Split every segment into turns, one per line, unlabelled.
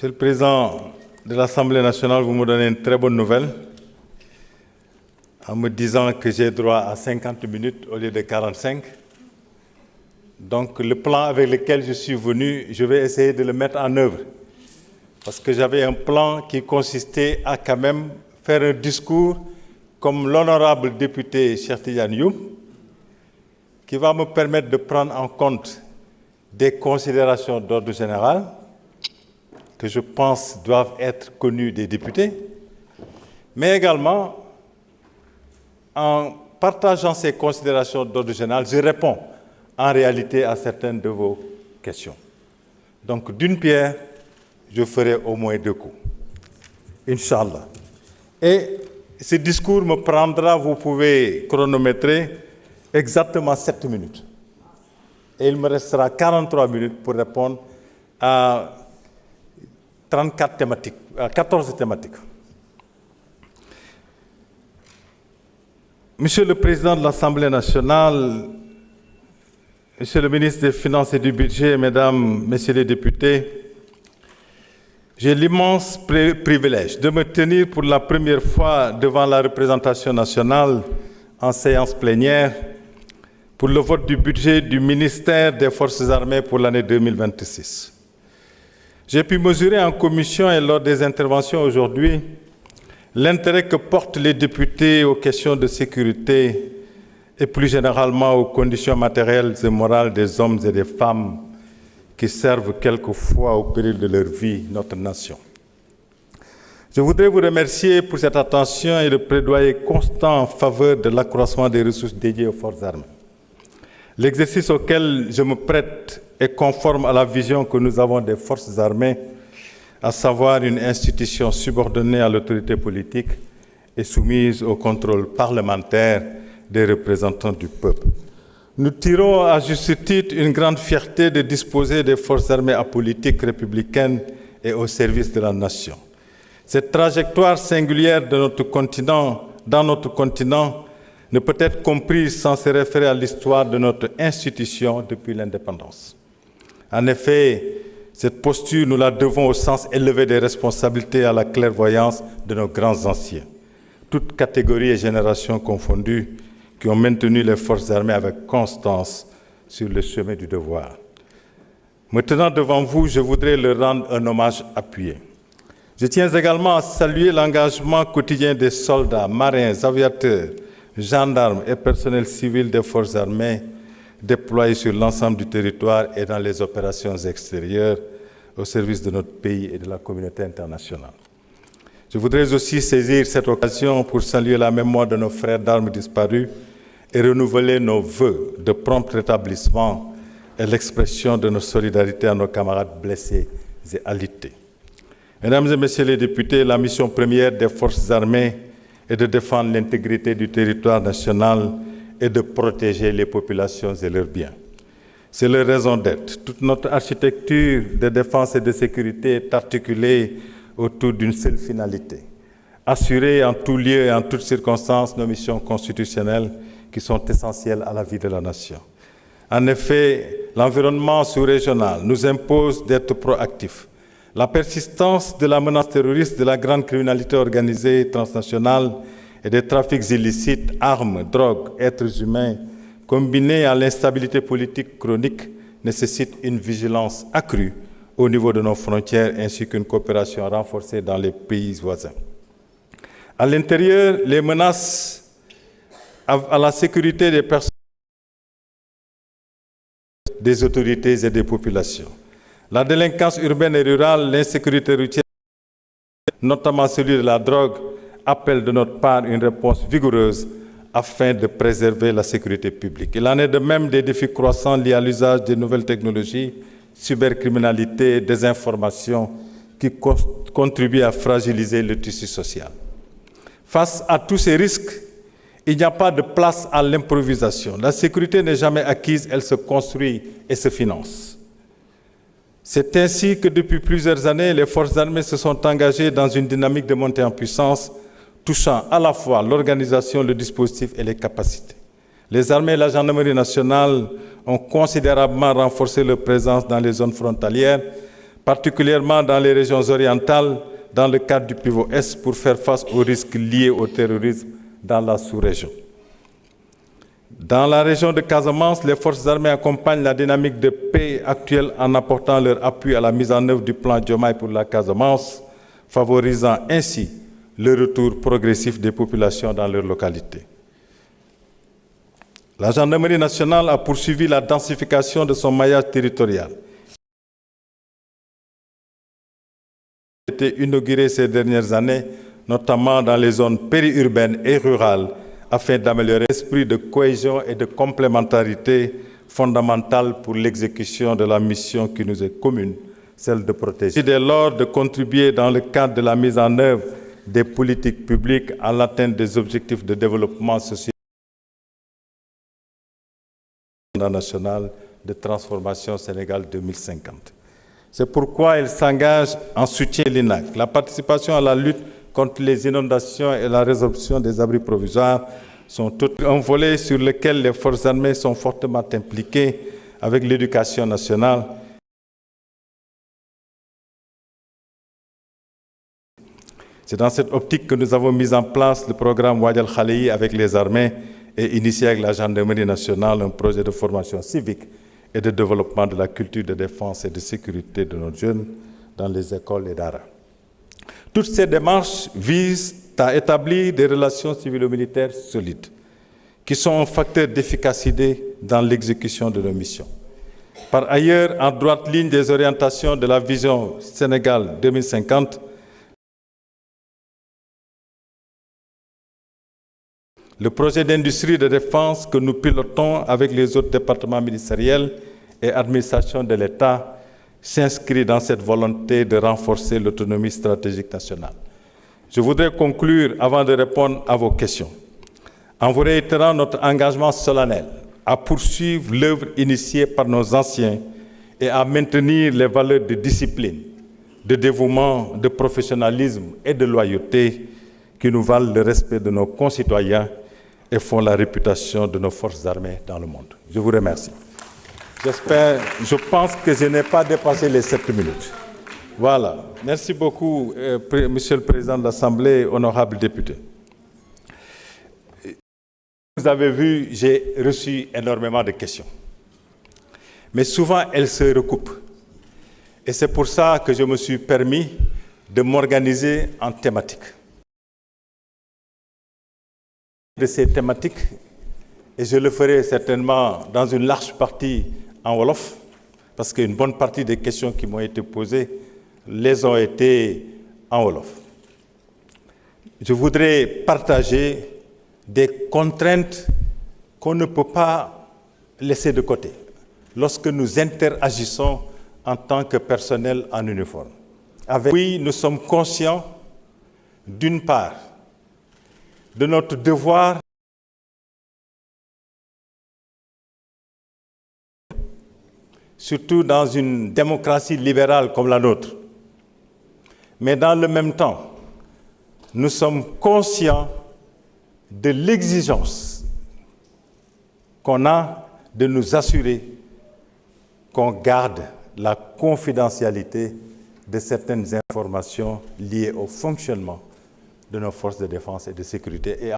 Monsieur le Président de l'Assemblée nationale, vous me donnez une très bonne nouvelle en me disant que j'ai droit à 50 minutes au lieu de 45. Donc le plan avec lequel je suis venu, je vais essayer de le mettre en œuvre. Parce que j'avais un plan qui consistait à quand même faire un discours comme l'honorable député Cheikh Tidiane Youm, qui va me permettre de prendre en compte des considérations d'ordre général que je pense doivent être connues des députés, mais également, en partageant ces considérations d'ordre général, je réponds en réalité à certaines de vos questions. Donc, d'une pierre, je ferai au moins deux coups. Inch'Allah. Et ce discours me prendra, vous pouvez chronométrer, exactement 7 minutes. Et il me restera 43 minutes pour répondre à 34 thématiques, 14 thématiques. Monsieur le Président de l'Assemblée nationale, Monsieur le ministre des Finances et du Budget, Mesdames, Messieurs les députés, j'ai l'immense privilège de me tenir pour la première fois devant la représentation nationale en séance plénière pour le vote du budget du ministère des Forces armées pour l'année 2026. J'ai pu mesurer en commission et lors des interventions aujourd'hui l'intérêt que portent les députés aux questions de sécurité et plus généralement aux conditions matérielles et morales des hommes et des femmes qui servent quelquefois au péril de leur vie notre nation. Je voudrais vous remercier pour cette attention et le plaidoyer constant en faveur de l'accroissement des ressources dédiées aux forces armées. L'exercice auquel je me prête est conforme à la vision que nous avons des forces armées, à savoir une institution subordonnée à l'autorité politique et soumise au contrôle parlementaire des représentants du peuple. Nous tirons à juste titre une grande fierté de disposer des forces armées apolitiques, républicaines et au service de la nation. Cette trajectoire singulière de notre continent, dans notre continent, ne peut être comprise sans se référer à l'histoire de notre institution depuis l'indépendance. En effet, cette posture, nous la devons au sens élevé des responsabilités et à la clairvoyance de nos grands anciens, toutes catégories et générations confondues, qui ont maintenu les forces armées avec constance sur le chemin du devoir. Maintenant, devant vous, je voudrais leur rendre un hommage appuyé. Je tiens également à saluer l'engagement quotidien des soldats, marins, aviateurs, gendarmes et personnels civils des forces armées déployés sur l'ensemble du territoire et dans les opérations extérieures au service de notre pays et de la communauté internationale. Je voudrais aussi saisir cette occasion pour saluer la mémoire de nos frères d'armes disparus et renouveler nos vœux de prompt rétablissement et l'expression de notre solidarité à nos camarades blessés et alités. Mesdames et Messieurs les députés, la mission première des forces armées est de défendre l'intégrité du territoire national et de protéger les populations et leurs biens. C'est leur raison d'être. Toute notre architecture de défense et de sécurité est articulée autour d'une seule finalité: assurer en tout lieu et en toutes circonstances nos missions constitutionnelles qui sont essentielles à la vie de la nation. En effet, l'environnement sous-régional nous impose d'être proactifs. La persistance de la menace terroriste, de la grande criminalité organisée transnationale et des trafics illicites, armes, drogues, êtres humains, combinés à l'instabilité politique chronique, nécessitent une vigilance accrue au niveau de nos frontières ainsi qu'une coopération renforcée dans les pays voisins. À l'intérieur, les menaces à la sécurité des personnes, des autorités et des populations. La délinquance urbaine et rurale, l'insécurité routière, notamment celui de la drogue, appellent de notre part une réponse vigoureuse afin de préserver la sécurité publique. Il en est de même des défis croissants liés à l'usage des nouvelles technologies, cybercriminalité, désinformation, qui contribuent à fragiliser le tissu social. Face à tous ces risques, il n'y a pas de place à l'improvisation. La sécurité n'est jamais acquise, elle se construit et se finance. C'est ainsi que depuis plusieurs années, les forces armées se sont engagées dans une dynamique de montée en puissance, touchant à la fois l'organisation, le dispositif et les capacités. Les armées et la gendarmerie nationale ont considérablement renforcé leur présence dans les zones frontalières, particulièrement dans les régions orientales, dans le cadre du pivot Est, pour faire face aux risques liés au terrorisme dans la sous-région. Dans la région de Casamance, les forces armées accompagnent la dynamique de paix actuelle en apportant leur appui à la mise en œuvre du plan Diomaye pour la Casamance, favorisant ainsi le retour progressif des populations dans leur localité. La gendarmerie nationale a poursuivi la densification de son maillage territorial. A été inauguré ces dernières années, notamment dans les zones périurbaines et rurales, afin d'améliorer l'esprit de cohésion et de complémentarité fondamentale pour l'exécution de la mission qui nous est commune, celle de protéger. Dès lors, de contribuer dans le cadre de la mise en œuvre des politiques publiques à l'atteinte des objectifs de développement social national de transformation Sénégal 2050. C'est pourquoi elle s'engage en soutien de l'INAC. La participation à la lutte contre les inondations et la résolution des abris provisoires sont tout un volet sur lequel les forces armées sont fortement impliquées avec l'éducation nationale. C'est dans cette optique que nous avons mis en place le programme Wadjal Khaleyi avec les armées et initié avec la gendarmerie nationale un projet de formation civique et de développement de la culture de défense et de sécurité de nos jeunes dans les écoles et d'ara. Toutes ces démarches visent à établir des relations civilo-militaires solides qui sont un facteur d'efficacité dans l'exécution de nos missions. Par ailleurs, en droite ligne des orientations de la vision Sénégal 2050, le projet d'industrie de défense que nous pilotons avec les autres départements ministériels et administrations de l'État s'inscrit dans cette volonté de renforcer l'autonomie stratégique nationale. Je voudrais conclure avant de répondre à vos questions en vous réitérant notre engagement solennel à poursuivre l'œuvre initiée par nos anciens et à maintenir les valeurs de discipline, de dévouement, de professionnalisme et de loyauté qui nous valent le respect de nos concitoyens et font la réputation de nos forces armées dans le monde. Je vous remercie. Je pense que je n'ai pas dépassé les 7 minutes. Voilà. Merci beaucoup, Monsieur le Président de l'Assemblée, honorables députés. Vous avez vu, j'ai reçu énormément de questions. Mais souvent, elles se recoupent. Et c'est pour ça que je me suis permis de m'organiser en thématiques. De ces thématiques, et je le ferai certainement dans une large partie en Wolof, parce qu'une bonne partie des questions qui m'ont été posées les ont été en Wolof. Je voudrais partager des contraintes qu'on ne peut pas laisser de côté lorsque nous interagissons en tant que personnel en uniforme. Oui, nous sommes conscients, d'une part, de notre devoir surtout dans une démocratie libérale comme la nôtre. Mais dans le même temps, nous sommes conscients de l'exigence qu'on a de nous assurer qu'on garde la confidentialité de certaines informations liées au fonctionnement de nos forces de défense et de sécurité.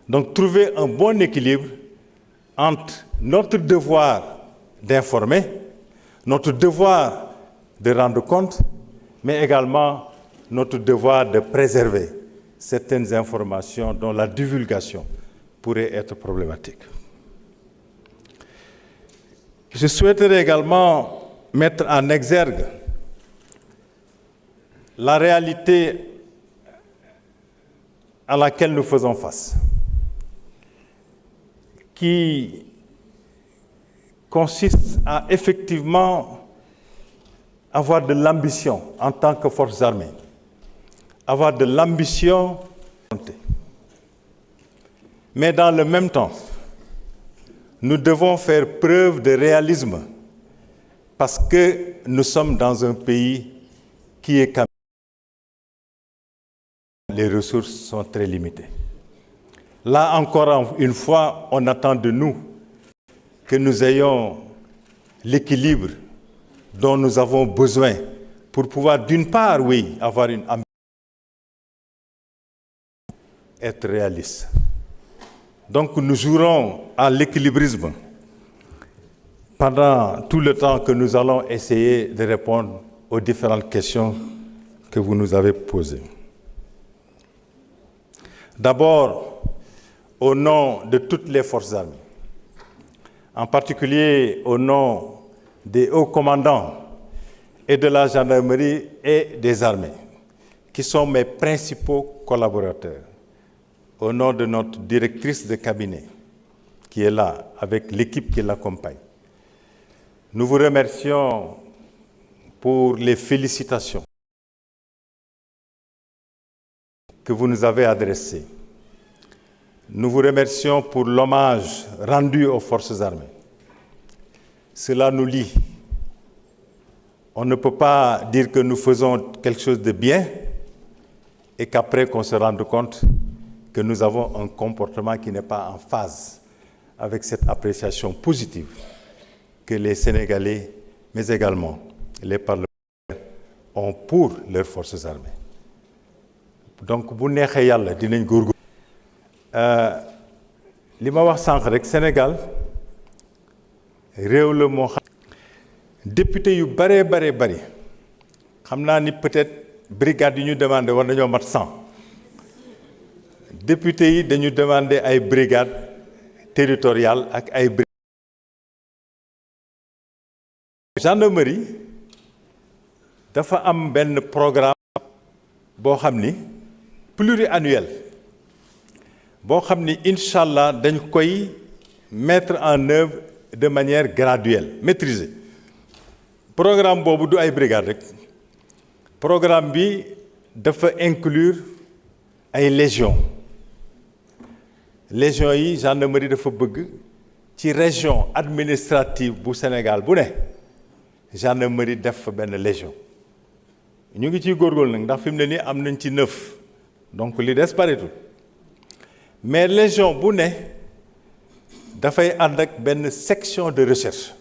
Donc, trouver un bon équilibre entre notre devoir d'informer, notre devoir de rendre compte, mais également notre devoir de préserver certaines informations dont la divulgation pourrait être problématique. Je souhaiterais également mettre en exergue la réalité à laquelle nous faisons face, qui consiste à effectivement avoir de l'ambition en tant que forces armées, avoir de l'ambition, mais dans le même temps, nous devons faire preuve de réalisme parce que nous sommes dans un pays qui est les ressources sont très limitées. Là encore une fois, on attend de nous que nous ayons l'équilibre dont nous avons besoin pour pouvoir, d'une part, oui, avoir une ambition, être réaliste. Donc nous jouerons à l'équilibrisme pendant tout le temps que nous allons essayer de répondre aux différentes questions que vous nous avez posées. D'abord, au nom de toutes les forces armées, en particulier au nom des hauts commandants et de la gendarmerie et des armées, qui sont mes principaux collaborateurs, au nom de notre directrice de cabinet, qui est là, avec l'équipe qui l'accompagne. Nous vous remercions pour les félicitations que vous nous avez adressées. Nous vous remercions pour l'hommage rendu aux forces armées. Cela nous lie. On ne peut pas dire que nous faisons quelque chose de bien et qu'après qu'on se rende compte que nous avons un comportement qui n'est pas en phase avec cette appréciation positive que les Sénégalais, mais également les parlementaires, ont pour leurs forces armées. Donc, bu neexee yàlla dinañ góorgóorlu. Li ma wax sànq rek Sénégal réew la moo xam député yu bare xam naa ni peut-être brigade yi ñu demandé war nañoo mat 100 député yi dañu demandé ay brigade territoriale ak ay gendarmerie dafa am benn programme boo xam ni pluriannuel boo xam ni incha allah dañ koy mettre en œuvre de manière graduelle maîtrisée programme boobu du ay brigade rek programme bi dafa inclure ay légions yi gendarmerie dafa bëgg ci région administrative bu Sénégal bu ne gendarmerie def fa benn légion ñu ngi ciy góorgóorlu nag ndax fi mu ne nii am nañ ci 9 donc li des bareetul mais légion bu ne dafay ànd ak benn section de recherche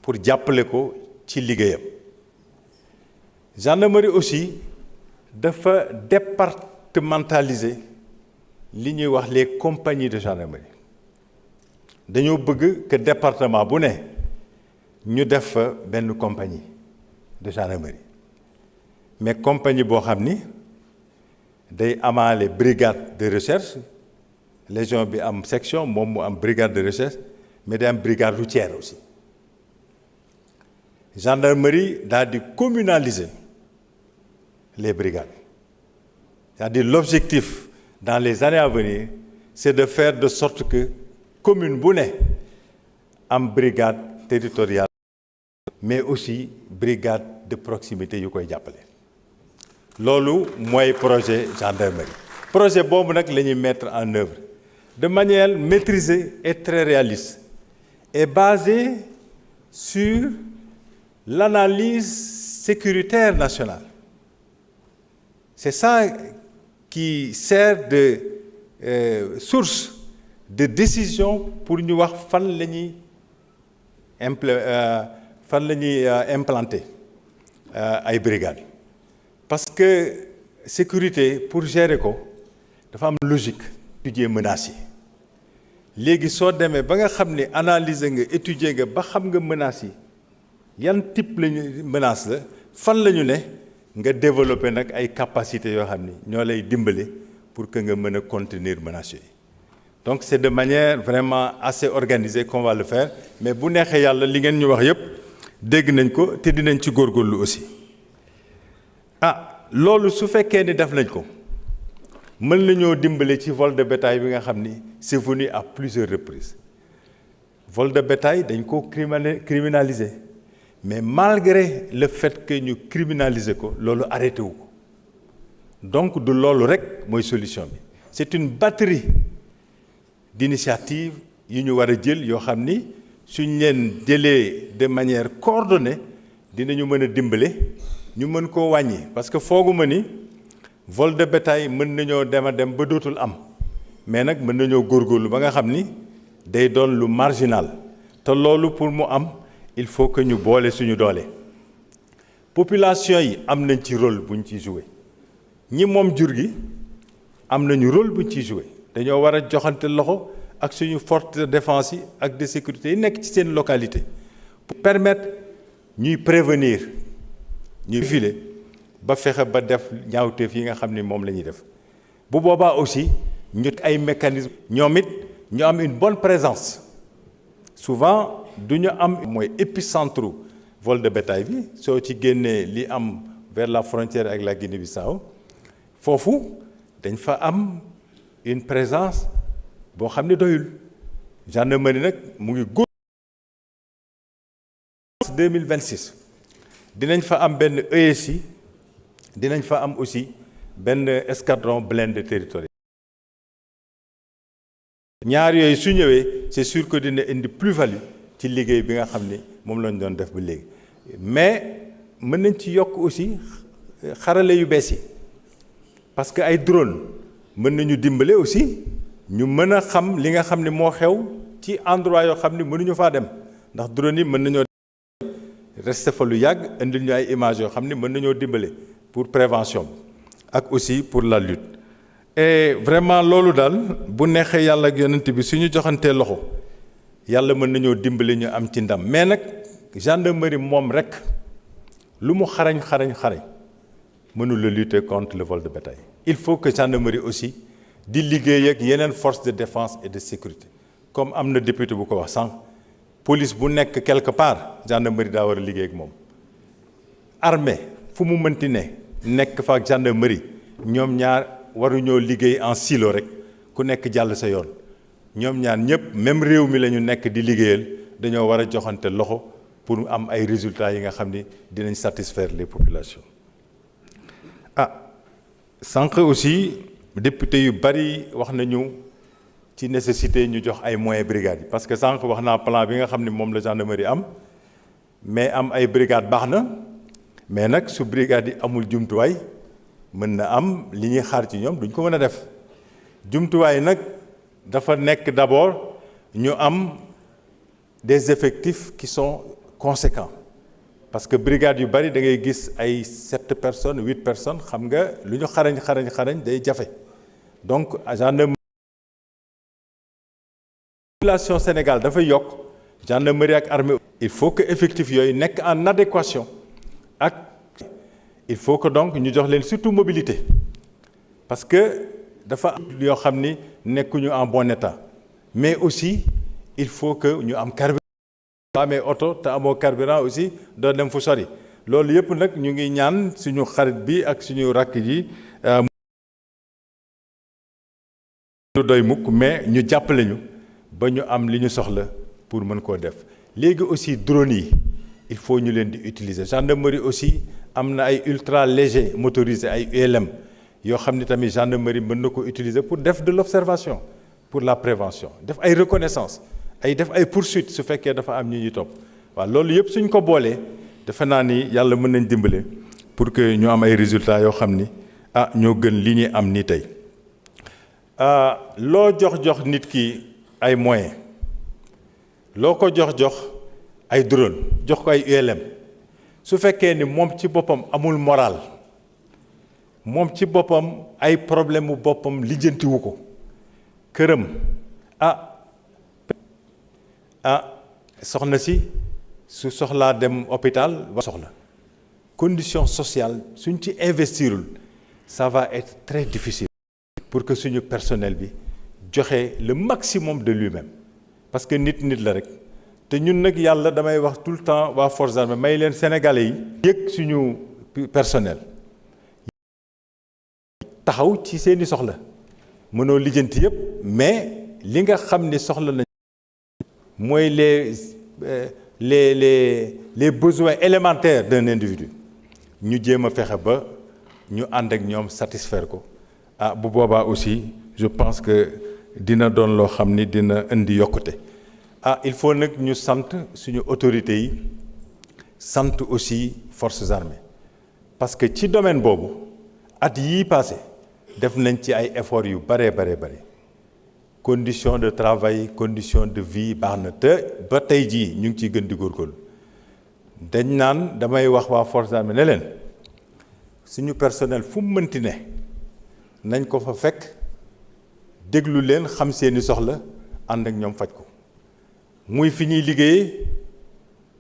pour jàppale ko ci liggéeyam gendarmerie aussi dafa départementaliser li ñuy wax les compagnies de gendarmerie dañoo bëgg que département bu ne ñu def fa benn compagnie de gendarmerie mais compagnie boo xam ni day amaale brigade de recherche légion bi am section moom mu am brigade de recherche mais day am brigade routière aussi gendarmerie daal di communaliser les brigades c'est-à-dire l'objectif dans les années à venir c'est de faire de sorte que commune bu ne am brigade territoriale mais aussi brigade de proximité yu koy jàppale loolu mooy projet gendarmerie projet boobu nag la ñuy mettre en œuvre de manière maîtrisée et très réaliste et basée sur l'analyse sécuritaire nationale. C'est ça qui sert de source de décision pour ñu wax fan la ñuy implanter ay brigades parce que sécurité pour gérer ko dafa am logique étudier menaces yi léegi soo demee ba nga xam ne analyser nga étudier nga ba xam nga menaces yi yan type lañu menace la fan la ñu ne nga développer nag ay capacités yoo xam ni ñoo lay dimbali pour que nga mën a contenir menaces yi donc c'est de manière vraiment assez organisée qu'on va le faire mais bu neexee yàlla li ngeen ñu wax yépp dégg nañ ko te dinañ ci góorgóorlu aussi loolu su fekkee ni def nañ ko mën nañoo dimbale ci vol de bétail bi nga xam ni c'est venu à plusieurs reprises vol de bétail dañ ko criminaliser mais malgré le fait que ñu criminaliser ko loolu arrêté wu ko donc du loolu rek mooy solution bi c'est une batterie d'initiatives yi ñu war a jël yoo xam ni suñ leen jëlee de manière coordonnée dinañu mën a dimbale ñu mën koo wàññi parce que fooguma ni vol de bétail mën nañoo dem ba dootul am mais nag mën nañoo góorgóorlu ba nga xam ni day doon lu marginal te loolu pour mu am il faut que ñu boole suñu doole population yi am nañ ci rôle buñ ci jouer ñi moom jur gi am nañu rôle buñ ciy jouer dañoo war a joxante loxo ak suñu force de défense yi ak de sécurité yi nekk ci seen localité pour permettre ñuy prévenir ñuy filer ba fexe ba def ñaawteef yi nga xam ni moom la ñuy def bu boobaa aussi ñu ay mécanismes ñoom it ñu am une bonne présence souvent du ñu am mooy épicentre vol de bétail bi soo ci génnee li am vers la frontière avec la Guinée-Bissau foofu dañ fa am une présence boo xam ne doyul gendarmerie nag mu ngi góor 2026 dinañ fa am benn ESI dinañ fa am aussi benn escadron blindé territorial ñaar yooyu su ñëwee c'est sûr que dina indi plus-value ci liggéey bi nga xam ni moom lañ doon def ba léegi mais mën nañ ci yokk aussi xarale yu bees yi parce que ay drone mën nañu dimbale aussi ñu mën a xam li nga xam ne moo xew ci endroit yoo xam ne mënuñu faa dem ndax drone yi mën nañoo rester fa lu yàgg indil ñu ay images yoo xam ne mën nañoo dimbale pour prévention ak aussi pour la lutte et vraiment loolu daal bu neexee yàlla ak yonent bi suñu joxantee loxo yàlla mën nañoo dimbale ñu am ci ndam mais nag gendarmerie moom rek lu mu xarañ mënul la lutter contre le vol de bétail il faut que gendarmerie aussi di liggéey ak yeneen force de défense et de sécurité comme am na député bu ko wax sànq police bu nekk quelque part gendarmerie daa war a liggéey ak moom armée fu mu mënti ne nekk fa ak gendarmerie ñoom ñaar waruñoo liggéey en silo rek ku nekk jàll sa yoon ñoom ñaar ñëpp même réew mi la ñu nekk di liggéeyal dañoo war a joxante loxo pour am ay résultats yi nga xam ni dinañ satisfaire les populations sànq aussi député yu bari wax nañu ci nécessité ñu jox ay moyens brigades yi parce que sànq wax naa plan bi nga xam ne moom la gendarmerie am mais am ay brigades baax na mais nag su brigades yi amul jumtuwaay mën na am li ñuy xaar ci ñoom duñ ko mën a def jumtuwaay nag dafa nekk d'abord ñu am des effectifs qui sont conséquents parce que brigade yu bari da ngay gis ay 7 personnes 8 personnes xam nga lu ñu xarañ day jafe donc gendarmerie population Sénégal dafa yokk gendarmerie ak armée il faut que effectifs yooyu nekk en adéquation ak il faut que donc ñu jox leen surtout mobilité parce que dafa am yoo xam ni nekkuñu en bon état mais aussi il faut que ñu am carburant boo amee oto te amoo carburant aussi doo dem fu sori loolu yëpp nag ñu ngi ñaan suñu xarit bi ak suñu rakk ji du doy mukk mais ñu jàppale ñu ba ñu am li ñu soxla pour mën koo def léegi aussi drone yi il faut ñu leen di utiliser gendarmerie aussi am na ay ultra léger motorisé ay ULM yoo xam ni tamit gendarmerie mën na ko utiliser pour def de l'observation pour la prévention def ay reconnaissance def ay poursuites su fekkee dafa am ñi ñuy topp waaw loolu yëpp suñ ko boolee defe naa ni yàlla mën nañ dimbale pour que ñu am ay résultats yoo xam ni ñoo gën li ñuy am ni tey loo jox nit ki ay moyens loo ko jox ay drone jox ko ay ULM su fekkee ni moom ci boppam amul moral moom ci boppam ay problème mu boppam lijjantiwu ko këram soxna si su soxlaa dem hôpital ba soxla condition sociale suñ ci investirul ça va être très difficile pour que suñu personnel bi joxe le maximum de lui-même parce que nit la rek te ñun nag yàlla damay wax tout le temps waa forces armées may leen sénégalais yi yëg suñu personnel taxaw ci seeni soxla mënoo lijjanti yëpp mais li nga xam ni soxla nañ mooy les besoins élémentaires d'un individu ñu jéem a fexe ba ñu ànd ak ñoom satisfaire ko bu boobaa aussi je pense que dina doon loo xam ni dina indi yokkute il faut nag ñu sant suñu autorités yi sant aussi forces armées parce que ci domaine boobu at yii passé def nañ ci ay efforts yu bare conditions de travail conditions de vie baax na te ba tey jii ñu ngi ciy gën di góorgóorlu dañ naan damay wax waa forces armées ne leen suñu personnel fu mu mënti ne nañ ko fa fekk déglu leen xam seeni soxla ànd ak ñoom faj ko muy fi ñuy liggéeyee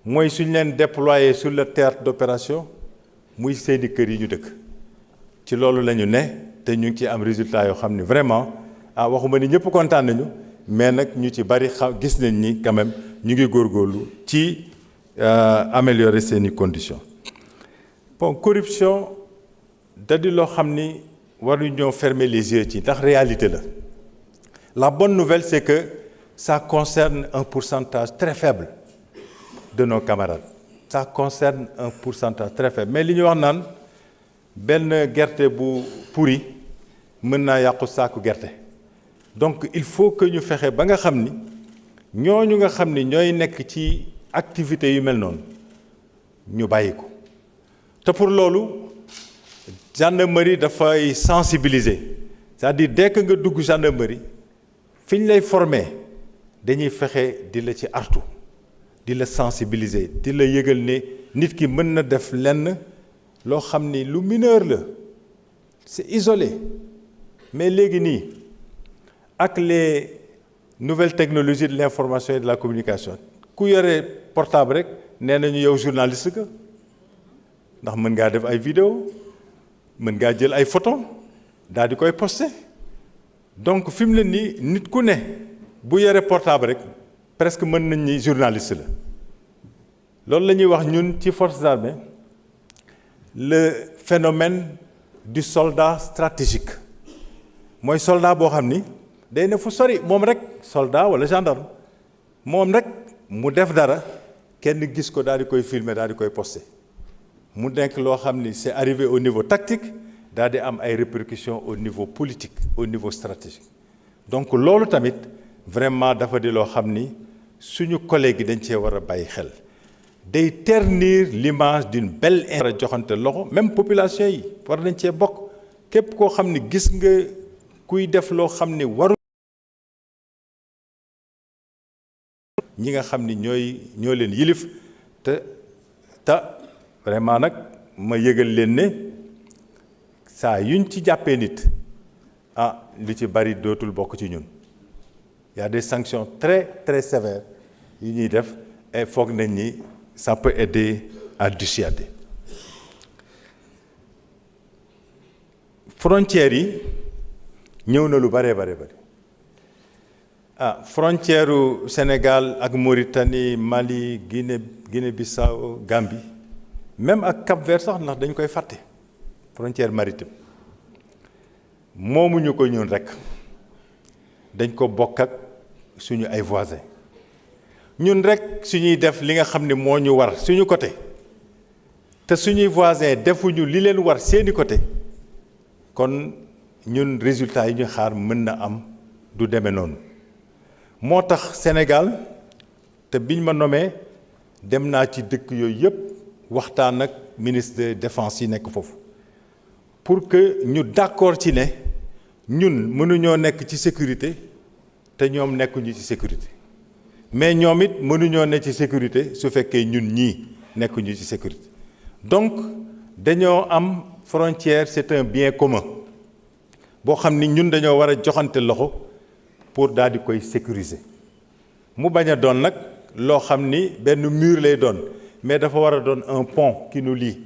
mooy suñ leen déployer sur le théâtre d'opération muy seeni kër yi ñu dëkk ci loolu la ñu ne te ñu ngi ci am résultat yoo xam ne vraiment waxuma ni ñëpp kontaan nañu mais nag ñu ci bari gis nañ ni quand même ñu ngi góorgóorlu ci améliorer seeni conditions. Bon, corruption da di loo xam ni waruñoo fermer les yeux ci ndax réalité la. La bonne nouvelle c'est que ça concerne un pourcentage très faible de nos camarades. Ça concerne un pourcentage très faible mais li ñu wax naan benn gerte bu pourri mën naa yàqu saaku gerte. Donc il faut que ñu fexe ba nga xam ni ñooñu nga xam ni ñooy nekk ci activités yu mel noonu ñu bàyyi ko te pour loolu gendarmerie dafay sensibiliser c'est-à-dire dès que nga dugg gendarmerie fi ñu lay former dañuy fexe di la ci artu di la sensibiliser di la yëgal ne nit ki mën na def lenn loo xam ni lu mineur la c'est isolé mais léegi nii ak les nouvelles technologies de l'information et de la communication ku yore portable rek nee nañu yow journaliste ka ndax mën ngaa def ay vidéo mën ngaa jël ay photo daal di koy poster donc fi mu ne nii nit ku ne bu yore portable rek presque mën nañ ni journaliste la loolu la ñuy wax ñun ci forces armées le phénomène du soldat stratégique mooy soldat boo xam ni day ne fu sori moom rek soldat wala gendarme moom rek mu def dara kenn gis ko daal di koy filmer daal di koy poster mu nekk loo xam ni c'est arrivé au niveau tactique daal di am ay répercussions au niveau politique au niveau stratégique donc loolu tamit vraiment dafa di loo xam ni suñu collègues yi dañ cee war a bàyyi xel day ternir l'image d'une belle war a joxante loxo même population yi war nañ cee bokk képp koo xam ni gis nga kuy def loo xam ni waru ñi nga xam ni ñoo leen yilif te vraiment nag ma yëgal leen ne saa yuñ ci jàppee nit lu ci bari dootul bokk ci ñun y a des sanctions très très sévères yu ñuy def et foog nañ ni ça peut aider à dissuader. Frontières yi ñëw na lu bari frontière u Sénégal ak Mauritanie Mali Guinée-Bissau Gambie même ak Cap-Vert sax ndax dañ koy fàtte frontière maritime moomuñu ko ñun rek dañ ko bokk ak suñu ay voisins ñun rek suñuy def li nga xam ne moo ñu war suñu côté te suñuy voisins defuñu li leen war seeni côté kon ñun résultats yi ñu xaar mën na am du demee noonu moo tax Sénégal te biñ ma nommé dem naa ci dëkk yooyu yëpp waxtaan ak ministre de défense yi nekk foofu pour que ñu d'accord ci ne ñun mënuñoo nekk ci sécurité te ñoom nekkuñu ci sécurité mais ñoom it mënuñoo ne ci sécurité su fekkee ñun ñii nekkuñu ci sécurité donc dañoo am frontière c'est un bien commun boo xam ni ñun dañoo war a joxante loxo pour daal di koy sécuriser mu bañ a doon nag loo xam ni benn mur lay doon mais dafa war a doon un pont qui nous lie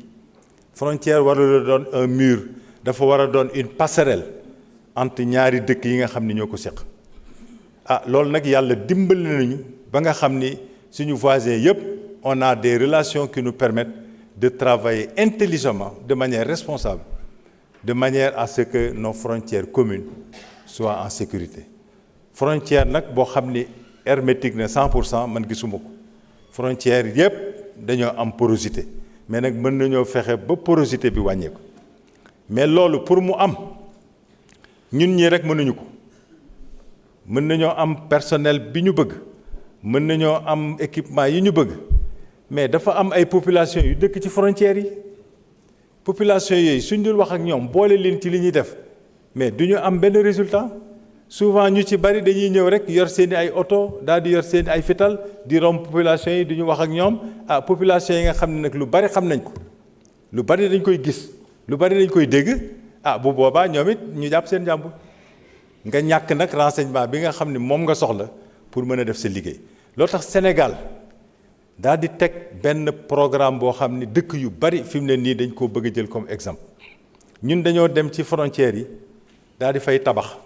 frontière warul a doon un mur dafa war a doon une passerelle entre ñaari dëkk yi nga xam ni ñoo ko seq loolu nag yàlla dimbali nañu ba nga xam ni suñu voisins yëpp on a des relations qui nous permettent de travailler intelligemment de manière responsable de manière à ce que nos frontières communes soient en sécurité frontière nag boo xam ni hermétique na 100% man gisuma ko frontière yëpp dañoo am porosité mais nag mën nañoo fexe ba porosité bi wàññeeku mais loolu pour mu am ñun ñii rek mënuñu ko mën nañoo am personnel bi ñu bëgg mën nañoo am équipement yi ñu bëgg mais dafa am ay population yu dëkk ci frontières yi population yooyu suñ dul wax ak ñoom boole leen ci li ñuy def mais du ñu am benn résultat souvent ñu ci bari dañuy ñëw rek yor seeni ay oto daal di yor seeni ay fital di romb population yi du ñu wax ak ñoom population yi nga xam ne nag lu bari xam nañ ko lu bari dañ koy gis lu bari dañ koy dégg bu boobaa ñoom it ñu jàpp seen jàmbur nga ñàkk nag renseignement bi nga xam ne moom nga soxla pour mën a def sa liggéey. loo tax Sénégal daal di teg benn programme boo xam ni dëkk yu bari fi mu ne nii dañ koo bëgg a jël comme exemple ñun dañoo dem ci frontières yi daal di fay tabax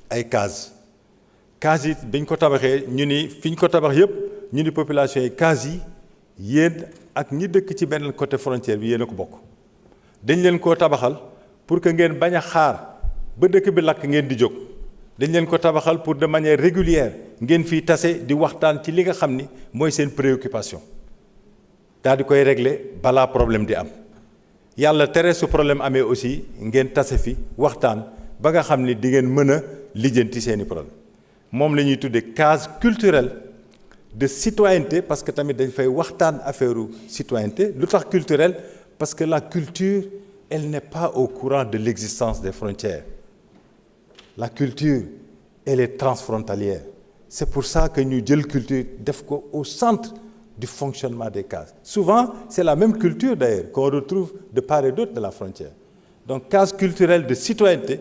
ay cases yi biñ ko tabaxee ñu ni fi ñu ko tabax yépp ñu ni population yi cases yi yéen ak ñi dëkk ci benn côté frontière bi yéen a ko bokk dañ leen koo tabaxal pour que ngeen bañ a xaar ba dëkk bi lakk ngeen di jóg dañ leen ko tabaxal pour de manière régulière ngeen fiy tase di waxtaan ci li nga xam ni mooy seen préoccupation daal di koy régler balaa problème di am yàlla tere su problème amee aussi ngeen tase fi waxtaan ba nga xam ni di ngeen mën a lijjanti seeni problème moom la ñuy tuddee case culturelle de citoyenneté parce que tamit dañ fay waxtaan affaire citoyenneté lu tax culturelle parce que la culture elle n'est pas au courant de l'existence des frontières. La culture, elle est transfrontalière. C'est pour ça que nous jël culture def ko au centre du fonctionnement des cases. Souvent, c'est la même culture d'ailleurs qu'on retrouve de part et d'autre de la frontière. Donc, case culturelle de citoyenneté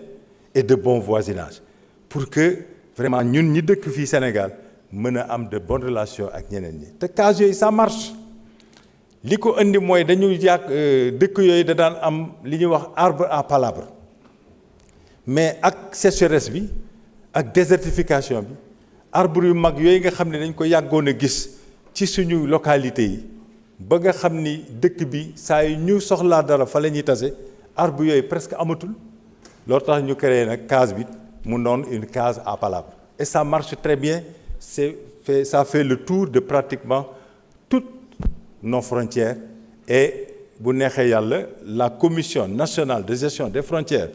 et de bon voisinage. Pour que vraiment ñun ñi dëkk fii Sénégal mën a am de bonnes relations ak ñeneen ñi. te case yooyu ça marche. li ko indi mooy dañu yàgg dëkk yooyu da daan am li ñuy wax arbre à palabre mais ak sécheresse bi ak désertification bi arbre yu mag yooyu nga xam ne dañ ko yàggoon a gis ci suñu localité yi ba nga xam ni dëkk bi saa yu ñu soxlaa dara fa la ñuy tase arbre yooyu presque amatul loolu tax ñu créé nag case bi mu noon une case à palabre et ça marche très bien ça fait le tour de pratiquement toutes nos frontières et bu neexee yàlla la commission nationale de gestion des frontières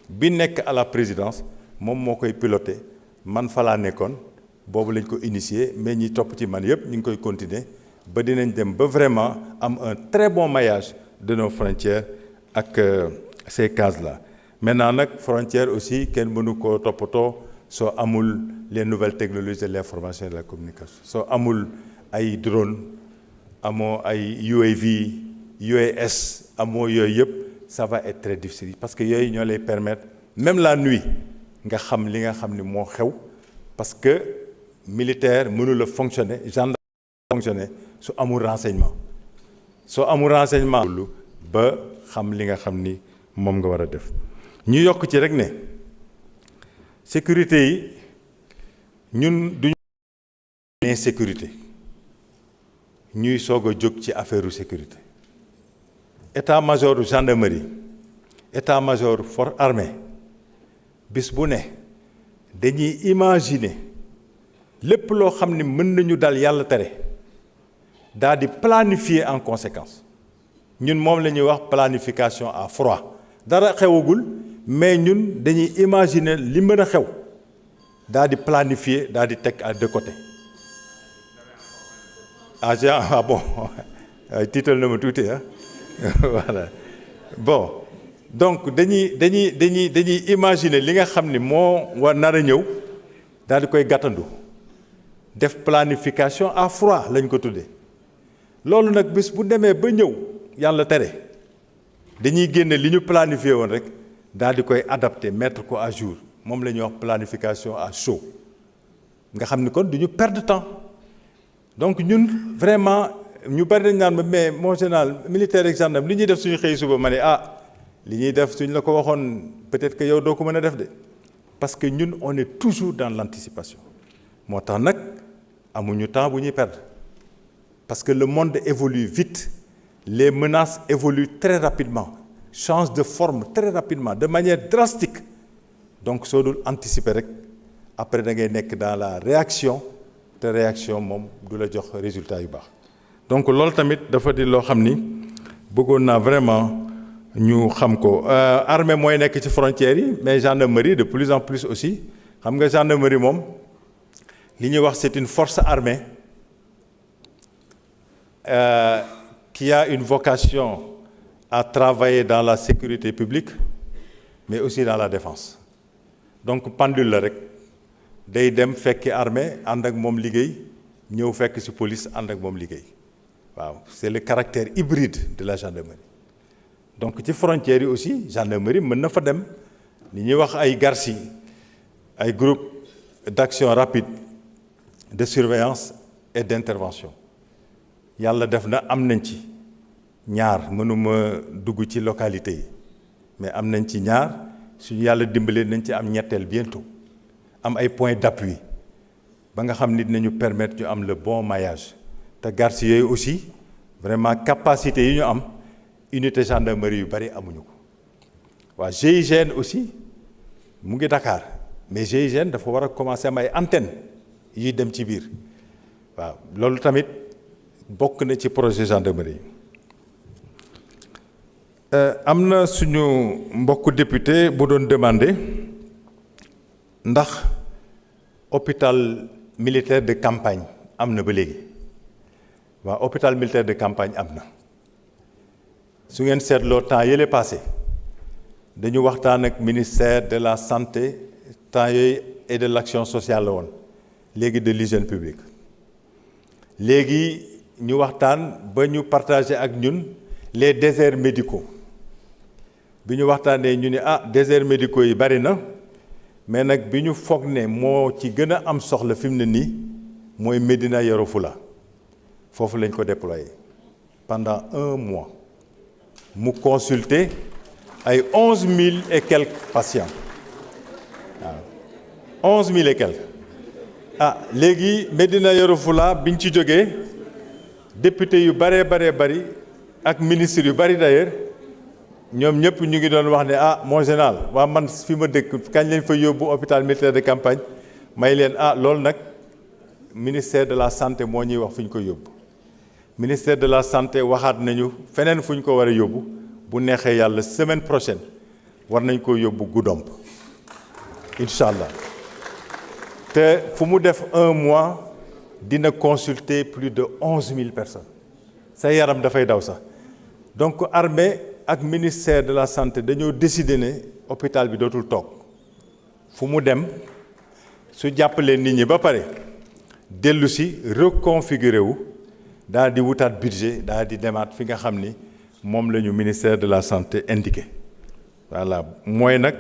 bi nekk à la présidence moom moo koy piloté man fa laa nekkoon boobu lañ ko initié mais ñi topp ci man yëpp ñu ngi koy continuer ba dinañ dem ba vraiment am un très bon maillage de nos frontières ak ces cases là. maintenant nag frontière aussi kenn mënu koo toppatoo soo amul les nouvelles technologies de l'information et de la communication soo amul ay drone amoo ay UAV UAS amoo yooyu yëpp ça va être très difficile parce que yooyu ñoo lay permettre même la nuit nga xam li nga xam ni moo xew parce que militaire mënul a fonctionner gendarme fonctionner su amul renseignement soo amul renseignement lu ba xam li nga xam ni moom nga war a def ñu yokk ci rek ne sécurité yi ñun duñu insécurité ñuy soog a jóg ci affaire sécurité état-major gendarmerie état-major force armée bis bu ne dañuy imaginer lépp loo xam ni mën nañu dal yàlla tere daal di planifier en conséquence ñun moom la ñuy wax planification à froid dara xewagul mais ñun dañuy imaginer li mën a xew daal di planifier daal di teg à deux côtés. Ah bon tiital na ma tuuti voilà bon donc dañuy imaginer li nga xam ni moo war nar a ñëw daal di koy gàttandu def planification à froid lañ ko tuddee loolu nag bis bu demee ba ñëw yàlla tere dañuy génne li ñu planifié woon rek daal di koy adapté mettre ko à jour moom la ñuy wax planification à chaud nga xam ni kon du ñu perdre temps. donc ñun vraiment ñu bari dañ naan ma mais mon général militaire ak gendarme li ñuy def suñu xëy suba ma ne li ñuy def suñ la ko waxoon peut-être que yow doo ko mën a def de parce que ñun on est toujours dans l'anticipation moo tax nag amuñu temps bu ñuy perdre parce que le monde évolue vite les menaces évoluent très rapidement changent de forme très rapidement de manière drastique donc soo dul anticiper rek après da ngay nekk dans la réaction te réaction moom du la jox résultat yu baax donc loolu tamit dafa di loo xam ni bëggoon naa vraiment ñu xam ko armée mooy nekk ci frontières yi mais gendarmerie de plus en plus aussi xam nga gendarmerie moom li ñuy wax c'est une force armée qui a une vocation à travailler dans la sécurité publique mais aussi dans la défense donc pendule la rek day dem fekki armée ànd ak moom liggéey ñëw fekk ci police ànd ak moom liggéey waaw c'est le caractère hybride de la gendarmerie donc ci frontières yi aussi gendarmerie mën na fa dem li ñuy wax ay GARSI ay groupe d'action rapide de surveillance et d'intervention yàlla def na am nañ ci ñaar mënuma dugg ci localité yi mais am nañ ci ñaar suñu yàlla dimbalee nañ ci am ñetteel bientôt am ay points d'appui ba nga xam ni dinañu permettre ñu am le bon maillage te GARSI yooyu aussi vraiment capacité yi ñu am unité gendarmerie yu bari amuñu ko waa GIGN aussi mu ngi Dakar mais GIGN dafa war a commencer am ay antenne yuy dem ci biir waaw loolu tamit bokk na ci projet gendarmerie am na suñu mbokku député bu doon demander ndax hôpital militaire de campagne am na ba léegi waaw hôpital militaire de campagne am na su ngeen seetloo temps yële passé dañu waxtaan ak ministère de la santé temps yooyu et de l'action sociale la woon léegi de l'hygiène publique léegi ñu waxtaan ba ñu partager ak ñun les déserts médicaux bi ñu waxtaanee ñu ne déserts médicaux yi bari na mais nag bi ñu foog ne moo ci gën a am soxla fi mu ne nii mooy Médina Yoro Fula foofu lañ ko déployer pendant 1 mois mu consulter ay 11 000 et quelques patients waaw 11 000 et quelques léegi Médina Yoro Fula biñ ci jógee député yu bari ak ministre yu bari d'ailleurs ñoom ñëpp ñu ngi doon wax ne mon général waa man fi ma dëkk kañ lañ fa yóbbu hôpital militaire de campagne may leen loolu nag ministère de la santé moo ñuy wax fu ñu ko yóbbu ministère de la santé waxaat nañu feneen fu ñu ko war a yóbbu bu neexee yàlla semaine prochaine war nañ ko yóbbu Goudomp incha allah te fu mu def 1 mois dina consulter plus de 11 000 personnes sa yaram dafay daw sax donc armée ak ministère de la santé dañoo décider ne hôpital bi dootul toog fu mu dem su jàppalee nit ñi ba pare dellu si reconfigurer wu daal di wutaat budget daal di demaat fi nga xam ni moom la ñu ministère de la santé indiqué voilà mooy nag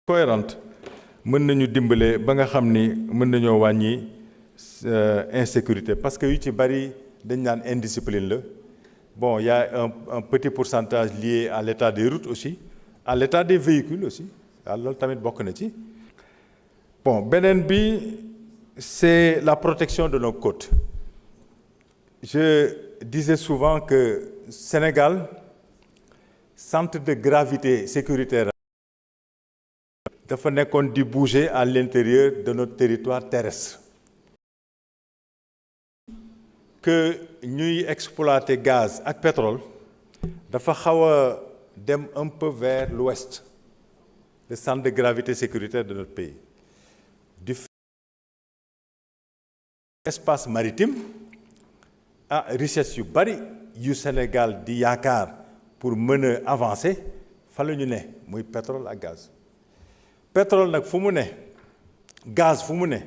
cohérente mën nañu dimbale ba nga xam ni mën nañoo wàññi insécurité parce que yu ci bari dañ naan indiscipline la bon il y a un petit pourcentage lié à l'état des routes aussi à l'état des véhicules aussi waaw loolu tamit bokk na ci bon beneen bi c'est la protection de nos côtes je disais souvent que Sénégal centre de gravité sécuritaire dafa nekkoon di bouger à l'intérieur de notre territoire terrestre que ñuy exploiter gaz ak pétrole dafa xaw a dem un peu vers l'ouest le centre de gravité sécuritaire de notre pays du espace maritime richesse yu bari yu Sénégal di yaakaar pour mën a avancer fa la ñu ne muy pétrole ak gaz pétrole nag fu mu ne gaz fu mu ne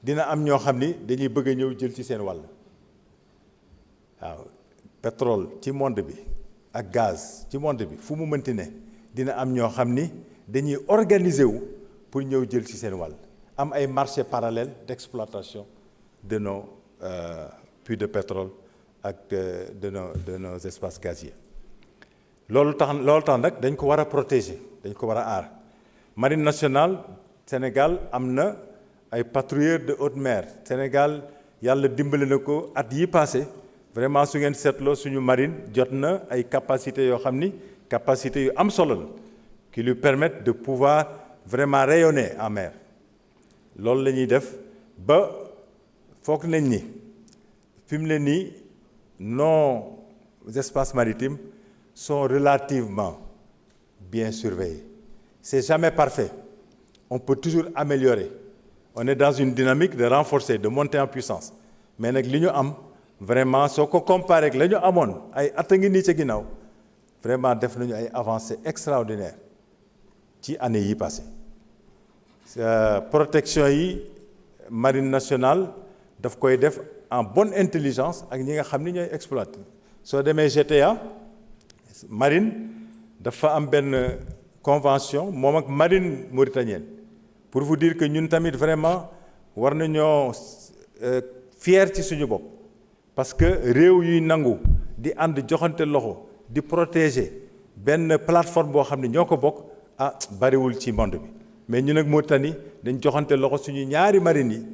dina am ñoo xam ni dañuy bëgg a ñëw jël ci seen wàll waaw pétrole ci monde bi ak gaz ci monde bi fu mu mënti ne dina am ñoo xam ni dañuy organiser wu pour ñëw jël ci seen wàll am ay marchés parallèles d'exploitation de nos puits de pétrole ak de nos espaces gaziers loolu tax nag dañ ko war a protéger dañ ko war a aar marine nationale Sénégal am na ay patrouilleurs de haute mer Sénégal yàlla dimbali na ko at yi passé vraiment su ngeen seetloo suñu marine jot na ay capacités yoo xam ni capacités yu am solo la qui lui permettent de pouvoir vraiment rayonner en mer loolu la ñuy def ba foog nañ ni fi mu ne nii nos espaces maritimes sont relativement bien surveillés c'est jamais parfait on peut toujours améliorer on est dans une dynamique de renforcer de monter en puissance mais nag li ñu am vraiment soo ko comparé ak la ñu amoon ay at a ngi nii ca ginnaaw vraiment def nañu ay avancées extraordinaires ci année yi passé protection yi marine nationale daf koy def en bonne intelligence ak ñi nga xam ni ñooy exploiter soo demee GTA marine dafa am benn convention moom ak marine mauritanienne pour vous dire que ñun tamit vraiment war nañoo fier ci suñu bopp parce que réew yuy nangu di ànd joxante loxo di protéger benn plateforme boo xam ne ñoo ko bokk bariwul ci monde bi mais ñun ak Mauritanie dañ joxante loxo suñu ñaari marines yi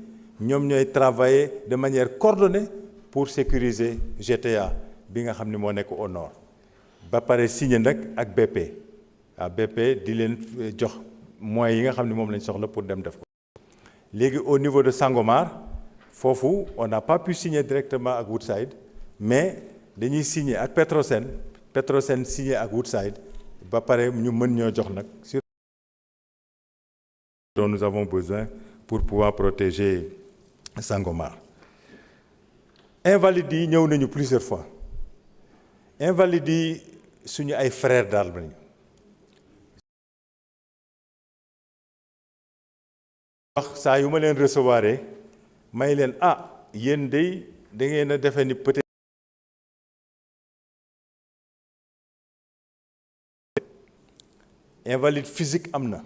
ñoom ñooy travailler de manière coordonnée pour sécuriser GTA bi nga xam ne moo nekk au nord ba pare signé nag ak BP BP di leen jox moyens yi nga xam ne moom lañ soxla pour dem def ko léegi au niveau de Sangomar foofu on n'a pas pu signer directement ak Woodside mais dañuy signer ak Petrosen signer ak Woodside ba pare ñu mën ñoo jox nag sur dont nous avons besoin pour pouvoir protéger Sangomar invalides yi ñëw nañu plusieurs fois invalides yi suñu ay frères d'armes lañu wax saa yu ma leen recevoir may leen yéen day da ngeen a defe ni peut-être invalide physique am na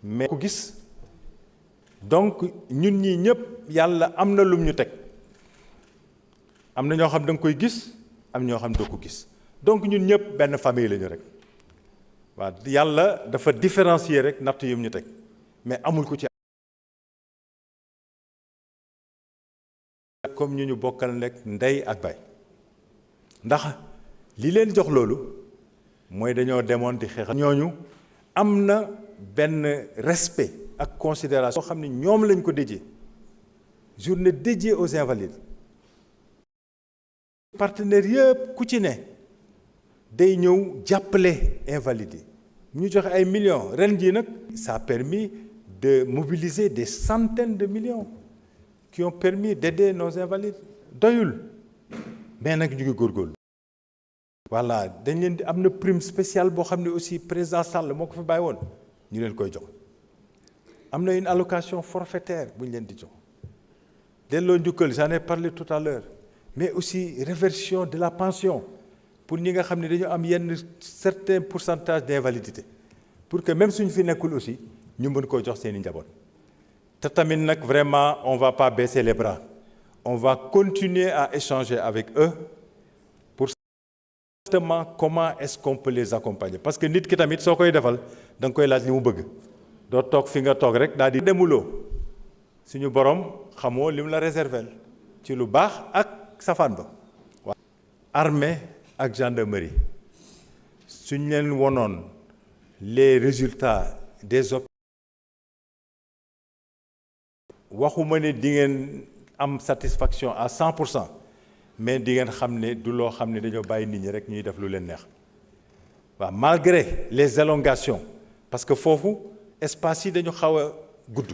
mais ku gis donc ñun ñii ñëpp yàlla am na lum ñu teg am na ñoo xam da nga koy gis am ñoo xam doo ko gis donc ñun ñëpp benn famille lañu rek waaw yàlla dafa différencier rek natt yum ñu teg mais amul ku ci comme ñu bokkal nekk ndey ak baay ndax li leen jox loolu mooy dañoo demoon di xeex ñooñu am na benn respect ak considération boo xam ne ñoom lañ ko dédié journée dédiée aux invalides partenaires yëpp ku ci ne day ñëw jàppale invalides yi ñu joxe ay millions ren jii nag ça a permis de mobiliser des centaines de millions qui ont permis d'aider nos invalides doyul mais nag ñu ngi góorgóorlu voilà dañ leen di am na prime spéciale boo xam ne aussi président Sall moo ko fi bàyyi woon ñu leen koy jox am na une allocation forfaitaire bu ñu leen di jox delloo njukkal j'en ai parlé tout à l'heure mais aussi réversion de la pension pour ñi nga xam ne dañu am yenn certain pourcentage d'invalidité pour que même suñu fi nekkul aussi ñu mën koo jox seeni njaboot te tamit nag vraiment on va pas baisser les bras on va continuer à échanger avec eux pour justement comment est-ce qu'on peut les accompagner parce que nit ki tamit soo koy defal da nga koy laaj li mu bëgg doo toog fi nga toog rek daal di demuloo suñu borom xamoo li mu la réserver ci lu baax ak safaan ba. Armée ak gendarmerie suñ leen wonoon les résultats des opérations waxuma ne di ngeen am satisfaction à 100% mais di ngeen xam ne du loo xam ne dañoo bàyyi nit ñi rek ñuy def lu leen neex waaw malgré les élongations parce que foofu espace yi dañu xaw a gudd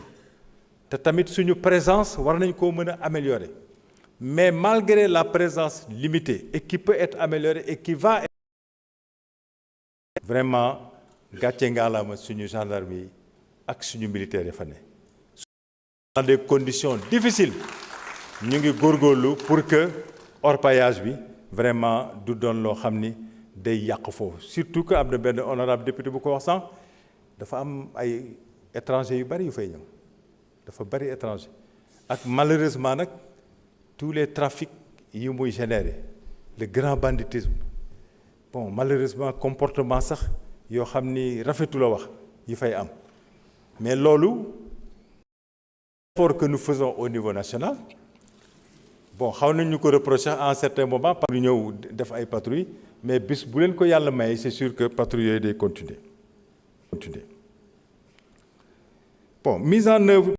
te tamit suñu présence war nañ koo mën a améliorer mais malgré la présence limitée et qui peut être améliorée et qui va être vraiment gàcce ngaalaama suñu gendarme yi ak suñu militaires yi fa ne dans des conditions difficiles ñu ngi góorgóorlu pour que orpaillage bi vraiment du doon loo xam ni day yàq foofu surtout que am na benn honorable député bu ko wax sànq dafa am ay étrangers yu bari yu fay ñëw dafa bari étranger ak malheureusement nag tous les trafics yi muy générer le grand banditisme bon malheureusement comportement sax yoo xam ni rafetu la wax yi fay am mais loolu l'effort que nous faisons au niveau national bon xaw nañ ñu ko reprocher à un certain moment par ñu ñëw def ay patrouilles mais bis bu leen ko yàlla may c'est sûr que patrouilles yooyu day continuer bon mise en œuvre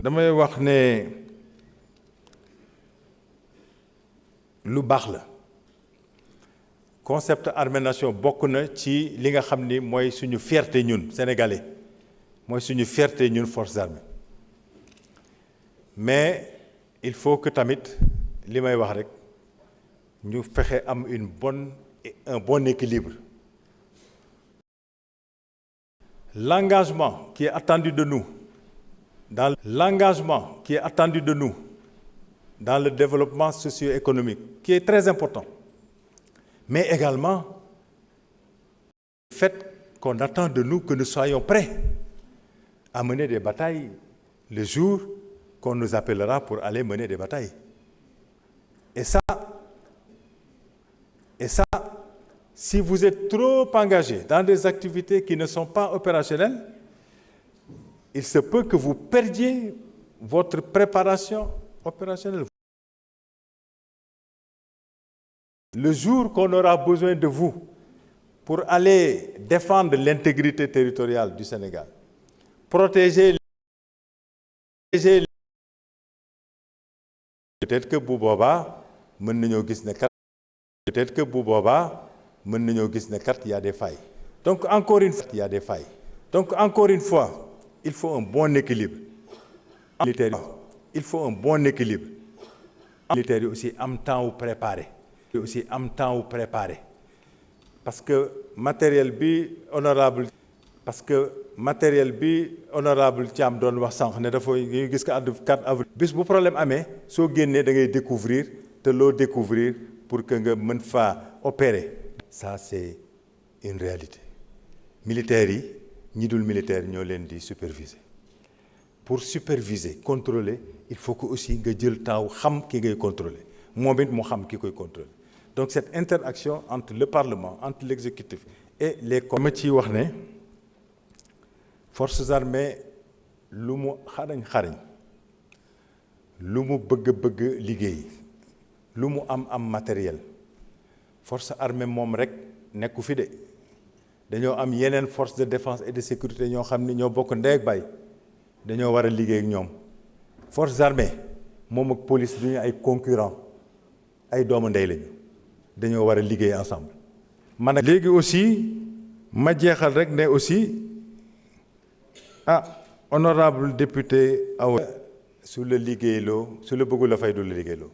damay wax ne lu baax la concept armée nation bokk na ci li nga xam ni mooy suñu fierté ñun sénégalais mooy suñu fierté ñun forces armées mais il faut que tamit li may wax rek ñu fexe am un bon équilibre. L'engagement qui est attendu de nous dans le développement socio-économique qui est très important mais également le fait qu'on attend de nous que nous soyons prêts à mener des batailles le jour qu'on nous appellera pour aller mener des batailles. Et ça, si vous êtes trop engagé dans des activités qui ne sont pas opérationnelles, il se peut que vous perdiez votre préparation opérationnelle. Le jour qu'on aura besoin de vous pour aller défendre l'intégrité territoriale du Sénégal, protéger peut-être que bu boobaa mën nañoo gis ne kat il y a des failles. Donc encore une fois, il faut un bon équilibre. Il faut un bon équilibre. Militaires yi aussi am temps wu préparer. Parce que matériel bi honorable Thiam doon wax sànq ne dafa gis ko àdd 4 avril. bis bu problème amee soo génnee da ngay découvrir te loo découvrir pour que nga mën faa opérer. Ça c'est une réalité. Militaires yi ñi dul militaire ñoo leen di superviser. Pour superviser contrôler il faut que aussi nga jël temps xam ki ngay contrôler moom it mu xam ki koy contrôler. Donc cette interaction entre le Parlement, entre l'exécutif et les comme ci wax ne forces armées lu mu xarañ lu mu bëgg liggéey lu mu am matériel force armée moom rek nekku fi de dañoo am yeneen force de défense et de sécurité ñoo xam ni ñoo bokk ndey ak baay dañoo war a liggéey ak ñoom forces armées moom ak police du ñu ay concurrent ay doomu ndey lañu dañoo war a liggéey ensemble. man nag léegi aussi ma jeexal rek ne aussi honorable député Awa su la liggéeyloo su la bëggul la fay du la liggéeyloo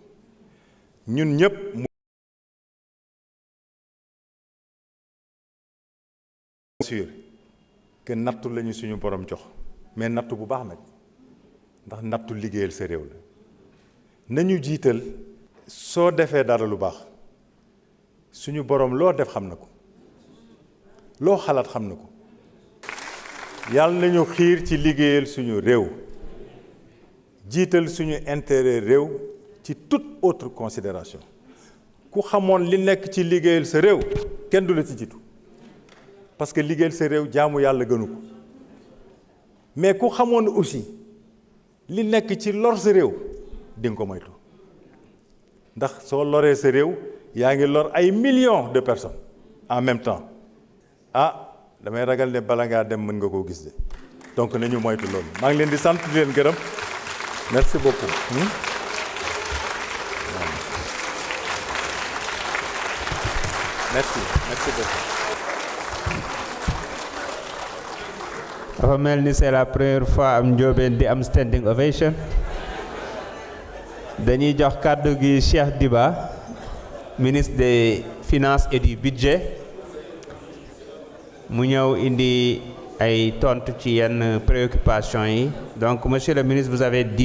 ñun ñëpp sûr que nattu lañu suñu borom jox mais nattu bu baax nag ndax nattu liggéeyal sa réew la nañu jiital soo defee dara lu baax suñu borom loo def xam na ko loo xalaat xam na ko yàlla nañu xiir ci liggéeyal suñu réew jiital suñu intérêt réew ci toute autre considération ku xamoon li nekk ci liggéeyal sa réew kenn du la ci jiitu parce que liggéeyal sa réew jaamu yàlla gënu ko mais ku xamoon aussi li nekk ci lor sa réew di nga ko moytu ndax soo loree sa réew yaa ngi lor ay millions de personnes en même temps damay ragal ne bala ngaa dem mën nga koo gis de donc nañu moytu loolu maa ngi leen di sant di leen gërëm merci beaucoup. merci beaucoup.
dafa mel ni c'est la première fois am njóobeen di am standing ovation dañuy jox kàddu gi Cheikh Diba ministre des finances et du budget mu ñëw indi ay tontu ci yenn préoccupations yi donc monsieur le ministre vous avez dit